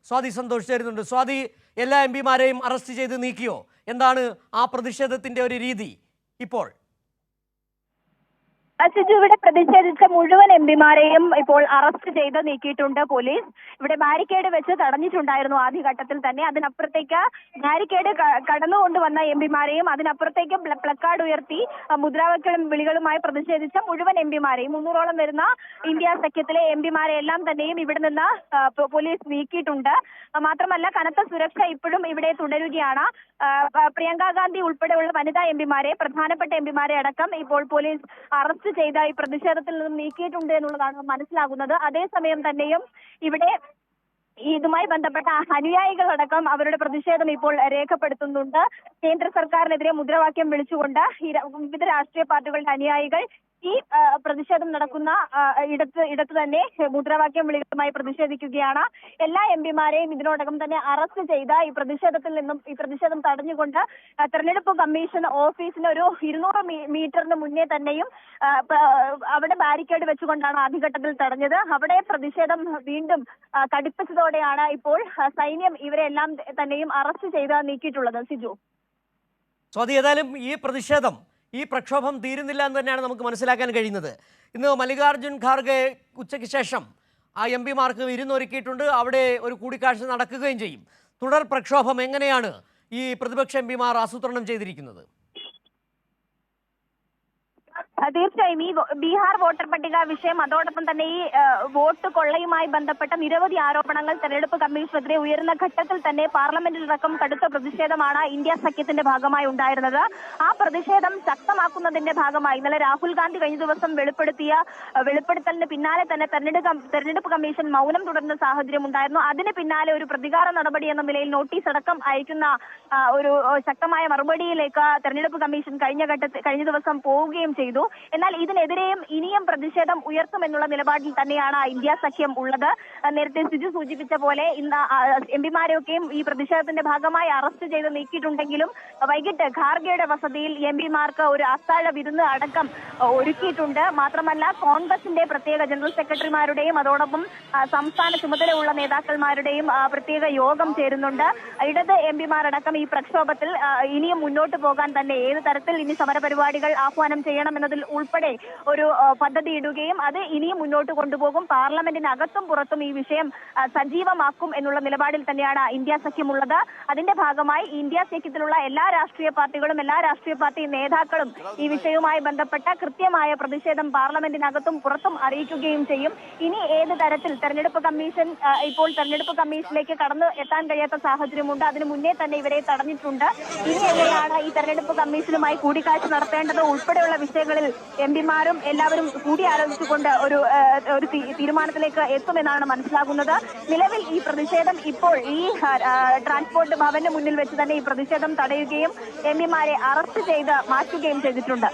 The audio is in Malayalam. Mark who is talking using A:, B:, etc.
A: സ്വാതി സന്തോഷ് ചേരുന്നുണ്ട്. സ്വാതി, എല്ലാ എം പിമാരെയും അറസ്റ്റ് ചെയ്ത് നീക്കിയോ? എന്താണ് ആ പ്രതിഷേധത്തിന്റെ ഒരു രീതി ഇപ്പോൾ?
B: സിജു, ഇവിടെ പ്രതിഷേധിച്ച മുഴുവൻ എംപിമാരെയും ഇപ്പോൾ അറസ്റ്റ് ചെയ്ത് നീക്കിയിട്ടുണ്ട് പോലീസ്. ഇവിടെ ബാരിക്കേഡ് വെച്ച് തടഞ്ഞിട്ടുണ്ടായിരുന്നു ആദ്യഘട്ടത്തിൽ തന്നെ. അതിനപ്പുറത്തേക്ക് ബാരിക്കേഡ് കടന്നുകൊണ്ടുവന്ന എംപിമാരെയും അതിനപ്പുറത്തേക്ക് പ്ലക്കാർഡ് ഉയർത്തി മുദ്രാവാക്യം വിളികളുമായി പ്രതിഷേധിച്ച മുഴുവൻ എംപിമാരെയും 300ഓളം വരുന്ന ഇന്ത്യ സഖ്യത്തിലെ എംപിമാരെ എല്ലാം തന്നെയും ഇവിടെ നിന്ന് പോലീസ് നീക്കിയിട്ടുണ്ട്. മാത്രമല്ല, കനത്ത സുരക്ഷ ഇപ്പോഴും ഇവിടെ തുടരുകയാണ്. പ്രിയങ്ക ഗാന്ധി ഉൾപ്പെടെയുള്ള വനിതാ എംപിമാരെ, പ്രധാനപ്പെട്ട എംപിമാരെ അടക്കം ഇപ്പോൾ പോലീസ് അറസ്റ്റ് ചെയ്ത ഈ പ്രതിഷേധത്തിൽ നിന്നും നീക്കിയിട്ടുണ്ട് എന്നുള്ളതാണ് മനസ്സിലാകുന്നത്. അതേസമയം തന്നെയും ഇവിടെ ഇതുമായി ബന്ധപ്പെട്ട അനുയായികളടക്കം അവരുടെ പ്രതിഷേധം ഇപ്പോൾ രേഖപ്പെടുത്തുന്നുണ്ട്. കേന്ദ്ര സർക്കാരിനെതിരെ മുദ്രാവാക്യം വിളിച്ചുകൊണ്ട് വിവിധ രാഷ്ട്രീയ പാർട്ടികളുടെ അനുയായികൾ ഈ പ്രതിഷേധം നടക്കുന്ന ഇടത്ത് തന്നെ മുദ്രാവാക്യം വിളികളുമായി പ്രതിഷേധിക്കുകയാണ്. എല്ലാ എംപിമാരെയും ഇതിനോടകം തന്നെ അറസ്റ്റ് ചെയ്ത ഈ പ്രതിഷേധം തടഞ്ഞുകൊണ്ട് തെരഞ്ഞെടുപ്പ് കമ്മീഷൻ ഓഫീസിന് ഒരു 200 മീറ്ററിന് മുന്നേ തന്നെയും അവിടെ ബാരിക്കേഡ് വെച്ചുകൊണ്ടാണ് ആദ്യഘട്ടത്തിൽ തടഞ്ഞത്. അവിടെ പ്രതിഷേധം വീണ്ടും കടുപ്പിച്ചതോടെയാണ് ഇപ്പോൾ സൈന്യം ഇവരെല്ലാം തന്നെയും അറസ്റ്റ് ചെയ്ത് നീക്കിയിട്ടുള്ളത്. സിജു,
A: സ്വാതി, ഏതായാലും ഈ പ്രക്ഷോഭം തീരുന്നില്ല എന്ന് തന്നെയാണ് നമുക്ക് മനസ്സിലാക്കാൻ കഴിയുന്നത്. ഇന്ന് മല്ലികാർജുൻ ഖാർഗെ ഉച്ചയ്ക്ക് ശേഷം ആ എം പിമാർക്ക് വിരുന്നൊരുക്കിയിട്ടുണ്ട്. അവിടെ ഒരു കൂടിക്കാഴ്ച നടക്കുകയും ചെയ്യും. തുടർ പ്രക്ഷോഭം എങ്ങനെയാണ് ഈ പ്രതിപക്ഷ എം പിമാർ ആസൂത്രണം ചെയ്തിരിക്കുന്നത്?
B: തീർച്ചയായും ഈ ബീഹാർ വോട്ടർ പട്ടിക വിഷയം, അതോടൊപ്പം തന്നെ ഈ വോട്ട് കൊള്ളയുമായി ബന്ധപ്പെട്ട നിരവധി ആരോപണങ്ങൾ തെരഞ്ഞെടുപ്പ് കമ്മീഷനെതിരെ ഉയർന്ന ഘട്ടത്തിൽ തന്നെ പാർലമെന്റിലടക്കം കടുത്ത പ്രതിഷേധമാണ് ഇന്ത്യ സഖ്യത്തിന്റെ ഭാഗമായി ഉണ്ടായിരുന്നത്. ആ പ്രതിഷേധം ശക്തമാക്കുന്നതിന്റെ ഭാഗമായി ഇന്നലെ രാഹുൽ ഗാന്ധി കഴിഞ്ഞ ദിവസം വെളിപ്പെടുത്തലിന് പിന്നാലെ തന്നെ തെരഞ്ഞെടുപ്പ് കമ്മീഷൻ മൗനം തുടർന്ന സാഹചര്യം ഉണ്ടായിരുന്നു. അതിന് പിന്നാലെ ഒരു പ്രതികാര നടപടി എന്ന നിലയിൽ നോട്ടീസ് അടക്കം അയക്കുന്ന ഒരു ശക്തമായ മറുപടിയിലേക്ക് തെരഞ്ഞെടുപ്പ് കമ്മീഷൻ കഴിഞ്ഞ ദിവസം പോവുകയും ചെയ്തു. എന്നാൽ ഇതിനെതിരെയും ഇനിയും പ്രതിഷേധം ഉയർത്തുമെന്നുള്ള നിലപാടിൽ തന്നെയാണ് ഇന്ത്യ സഖ്യം ഉള്ളത്. നേരത്തെ സിജു സൂചിപ്പിച്ച പോലെ ഇന്ന് എംപിമാരെയൊക്കെയും ഈ പ്രതിഷേധത്തിന്റെ ഭാഗമായി അറസ്റ്റ് ചെയ്ത് നീക്കിയിട്ടുണ്ടെങ്കിലും വൈകിട്ട് ഖാർഗെയുടെ വസതിയിൽ എംപിമാർക്ക് ഒരു അത്താഴ വിരുന്ന് അടക്കം ഒരുക്കിയിട്ടുണ്ട്. മാത്രമല്ല, കോൺഗ്രസിന്റെ പ്രത്യേക ജനറൽ സെക്രട്ടറിമാരുടെയും അതോടൊപ്പം സംസ്ഥാന ചുമതലയുള്ള നേതാക്കന്മാരുടെയും പ്രത്യേക യോഗം ചേരുന്നുണ്ട്. ഇടത് എംപിമാരടക്കം ഈ പ്രക്ഷോഭത്തിൽ ഇനിയും മുന്നോട്ട് പോകാൻ തന്നെ ഏത് തരത്തിൽ ഇനി സമരപരിപാടികൾ ആഹ്വാനം ചെയ്യണമെന്നതിൽ ഉൾപ്പെടെ ഒരു പദ്ധതി ഇടുകയും അത് ഇനിയും മുന്നോട്ട് കൊണ്ടുപോകും. പാർലമെന്റിനകത്തും പുറത്തും ഈ വിഷയം സജീവമാക്കും എന്നുള്ള നിലപാടിൽ തന്നെയാണ് ഇന്ത്യ സഖ്യമുള്ളത്. അതിന്റെ ഭാഗമായി ഇന്ത്യ സഖ്യത്തിലുള്ള എല്ലാ രാഷ്ട്രീയ പാർട്ടികളും എല്ലാ രാഷ്ട്രീയ പാർട്ടി നേതാക്കളും ഈ വിഷയവുമായി ബന്ധപ്പെട്ട കൃത്യമായ പ്രതിഷേധം പാർലമെന്റിനകത്തും പുറത്തും അറിയിക്കുകയും ചെയ്യും. ഇനി ഏത് തരത്തിൽ തെരഞ്ഞെടുപ്പ് കമ്മീഷനിലേക്ക് കടന്നു എത്താൻ കഴിയാത്ത സാഹചര്യമുണ്ട്. അതിനു മുന്നേ തന്നെ ഇവരെ തടഞ്ഞിട്ടുണ്ട്. ഇനി എങ്ങനെയാണ് ഈ തെരഞ്ഞെടുപ്പ് കമ്മീഷനുമായി കൂടിക്കാഴ്ച നടത്തേണ്ടത് ഉൾപ്പെടെയുള്ള വിഷയങ്ങളിൽ എംപിമാരും എല്ലാവരും കൂടിയാലോചിച്ചുകൊണ്ട് ഒരു തീരുമാനത്തിലേക്ക് എത്തുമെന്നാണ് മനസ്സിലാകുന്നത്. നിലവിൽ ഈ പ്രതിഷേധം ഇപ്പോൾ ഈ ട്രാൻസ്പോർട്ട് ഭവന് മുന്നിൽ വെച്ച് തന്നെ ഈ പ്രതിഷേധം തടയുകയും എംപിമാരെ അറസ്റ്റ് ചെയ്ത് മാറ്റുകയും ചെയ്തിട്ടുണ്ട്.